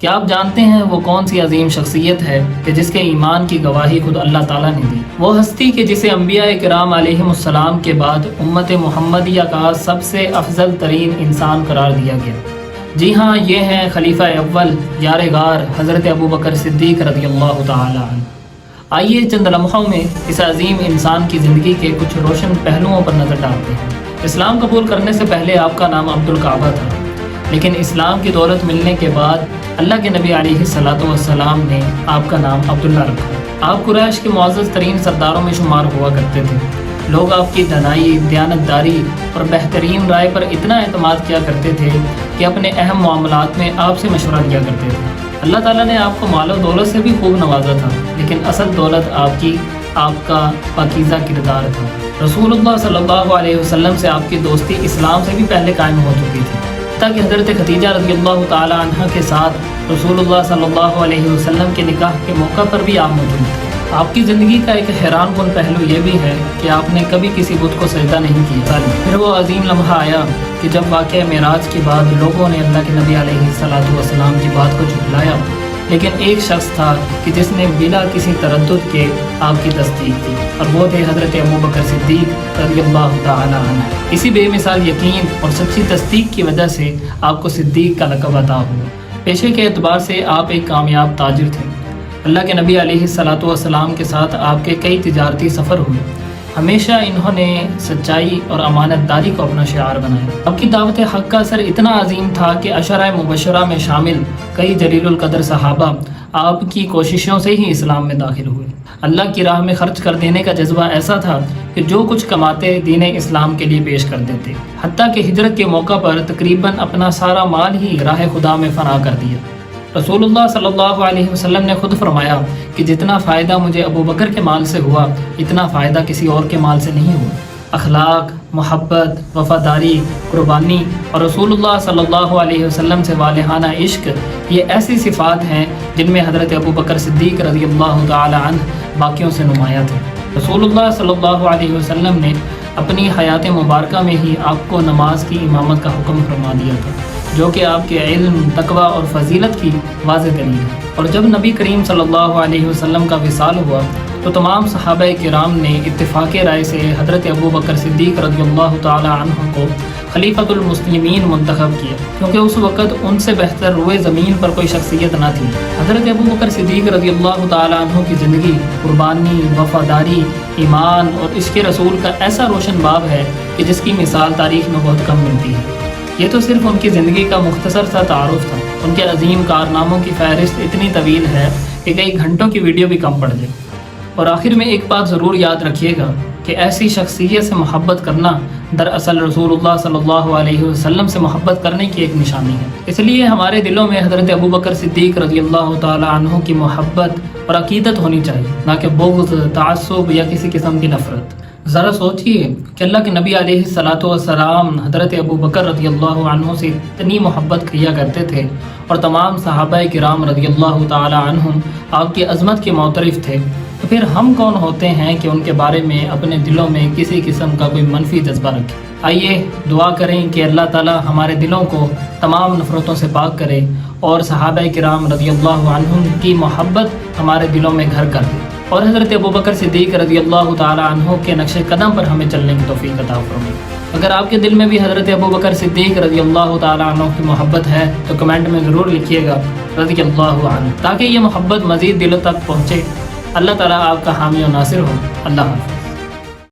کیا آپ جانتے ہیں وہ کون سی عظیم شخصیت ہے کہ جس کے ایمان کی گواہی خود اللہ تعالیٰ نے دی؟ وہ ہستی کہ جسے انبیاء کرام علیہم السلام کے بعد امت محمدیہ کا سب سے افضل ترین انسان قرار دیا گیا۔ جی ہاں، یہ ہیں خلیفہ اول یار غار حضرت ابوبکر صدیق رضی اللہ تعالی عنہ۔ آئیے چند لمحوں میں اس عظیم انسان کی زندگی کے کچھ روشن پہلوؤں پر نظر ڈالتے ہیں۔ اسلام قبول کرنے سے پہلے آپ کا نام عبدالکعبہ تھا، لیکن اسلام کی دولت ملنے کے بعد اللہ کے نبی علیہ الصلوۃ والسلام نے آپ کا نام عبداللہ رکھا۔ آپ قریش کے معزز ترین سرداروں میں شمار ہوا کرتے تھے۔ لوگ آپ کی دانائی، دیانتداری اور بہترین رائے پر اتنا اعتماد کیا کرتے تھے کہ اپنے اہم معاملات میں آپ سے مشورہ لیا کرتے تھے۔ اللہ تعالیٰ نے آپ کو مال و دولت سے بھی خوب نوازا تھا، لیکن اصل دولت آپ کا پاکیزہ کردار تھا۔ رسول اللہ صلی اللہ علیہ وسلم سے آپ کی دوستی اسلام سے بھی پہلے قائم ہو چکی تھی، تاکہ حضرت خدیجہ رضی اللہ تعالی عنہ کے ساتھ رسول اللہ صلی اللہ علیہ وسلم کے نکاح کے موقع پر بھی آپ موجود تھے۔ آپ کی زندگی کا ایک حیران کن پہلو یہ بھی ہے کہ آپ نے کبھی کسی بت کو سجدہ نہیں کیا۔ پھر وہ عظیم لمحہ آیا کہ جب واقعہ معراج کے بعد لوگوں نے اللہ کے نبی علیہ الصلوۃ والسلام کی بات کو جھٹلایا، لیکن ایک شخص تھا کہ جس نے بلا کسی تردد کے آپ کی تصدیق کی، اور وہ تھے حضرت ابوبکر صدیق رضی اللہ تعالی عنہ۔ اسی بے مثال یقین اور سچی تصدیق کی وجہ سے آپ کو صدیق کا لقب عطا ہوا۔ پیشے کے اعتبار سے آپ ایک کامیاب تاجر تھے۔ اللہ کے نبی علیہ الصلوۃ والسلام کے ساتھ آپ کے کئی تجارتی سفر ہوئے۔ ہمیشہ انہوں نے سچائی اور امانت داری کو اپنا شعار بنایا۔ آپ کی دعوت حق کا اثر اتنا عظیم تھا کہ عشرہ مبشرہ میں شامل کئی جلیل القدر صحابہ آپ کی کوششوں سے ہی اسلام میں داخل ہوئے۔ اللہ کی راہ میں خرچ کر دینے کا جذبہ ایسا تھا کہ جو کچھ کماتے دین اسلام کے لیے پیش کر دیتے، حتیٰ کہ ہجرت کے موقع پر تقریباً اپنا سارا مال ہی راہ خدا میں فنا کر دیا۔ رسول اللہ صلی اللہ علیہ وسلم نے خود فرمایا کہ جتنا فائدہ مجھے ابوبکر کے مال سے ہوا، اتنا فائدہ کسی اور کے مال سے نہیں ہوا۔ اخلاق، محبت، وفاداری، قربانی اور رسول اللہ صلی اللہ علیہ وسلم سے والہانہ عشق، یہ ایسی صفات ہیں جن میں حضرت ابوبکر صدیق رضی اللہ تعالی عنہ باقیوں سے نمایاں تھے۔ رسول اللہ صلی اللہ علیہ وسلم نے اپنی حیات مبارکہ میں ہی آپ کو نماز کی امامت کا حکم فرما دیا تھا، جو کہ آپ کے علم، تقوی اور فضیلت کی واضح دلیل ہے۔ اور جب نبی کریم صلی اللہ علیہ وسلم کا وصال ہوا تو تمام صحابہ کرام نے اتفاق رائے سے حضرت ابوبکر صدیق رضی اللہ تعالی عنہ کو خلیفۃ المسلمین منتخب کیا، کیونکہ اس وقت ان سے بہتر روئے زمین پر کوئی شخصیت نہ تھی۔ حضرت ابوبکر صدیق رضی اللہ تعالی عنہ کی زندگی قربانی، وفاداری، ایمان اور عشق رسول کا ایسا روشن باب ہے کہ جس کی مثال تاریخ میں بہت کم ملتی ہے۔ یہ تو صرف ان کی زندگی کا مختصر سا تعارف تھا۔ ان کے عظیم کارناموں کی فہرست اتنی طویل ہے کہ کئی گھنٹوں کی ویڈیو بھی کم پڑ جائے۔ اور آخر میں ایک بات ضرور یاد رکھیے گا کہ ایسی شخصیت سے محبت کرنا دراصل رسول اللہ صلی اللہ علیہ وسلم سے محبت کرنے کی ایک نشانی ہے۔ اس لیے ہمارے دلوں میں حضرت ابوبکر صدیق رضی اللہ تعالی عنہ کی محبت اور عقیدت ہونی چاہیے، نہ کہ بغض، تعصب یا کسی قسم کی نفرت۔ ذرا سوچئے کہ اللہ کے نبی علیہ الصلوۃ والسلام حضرت ابوبکر رضی اللہ عنہ سے اتنی محبت کیا کرتے تھے، اور تمام صحابہ کرام رضی اللہ تعالی عنہم آپ کی عظمت کے معترف تھے، تو پھر ہم کون ہوتے ہیں کہ ان کے بارے میں اپنے دلوں میں کسی قسم کا کوئی منفی جذبہ رکھیں؟ آئیے دعا کریں کہ اللہ تعالی ہمارے دلوں کو تمام نفرتوں سے پاک کرے اور صحابہ کرام رضی اللہ عنہم کی محبت ہمارے دلوں میں گھر کر دے، اور حضرت ابوبکر صدیق رضی اللہ تعالی عنہ کے نقش قدم پر ہمیں چلنے کی توفیق عطا فرمائے۔ اگر آپ کے دل میں بھی حضرت ابوبکر صدیق رضی اللہ تعالی عنہ کی محبت ہے تو کمنٹ میں ضرور لکھیے گا رضی اللہ عنہ، تاکہ یہ محبت مزید دلوں تک پہنچے۔ اللہ تعالیٰ آپ کا حامی و ناصر ہو۔ اللہ حافظ۔